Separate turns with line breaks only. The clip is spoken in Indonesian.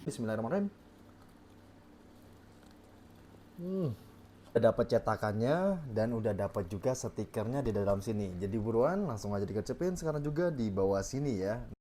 Bismillahirrahmanirrahim. Udah dapat cetakannya dan udah dapat juga stikernya di dalam sini. Jadi buruan langsung aja dikercepin sekarang juga di bawah sini ya.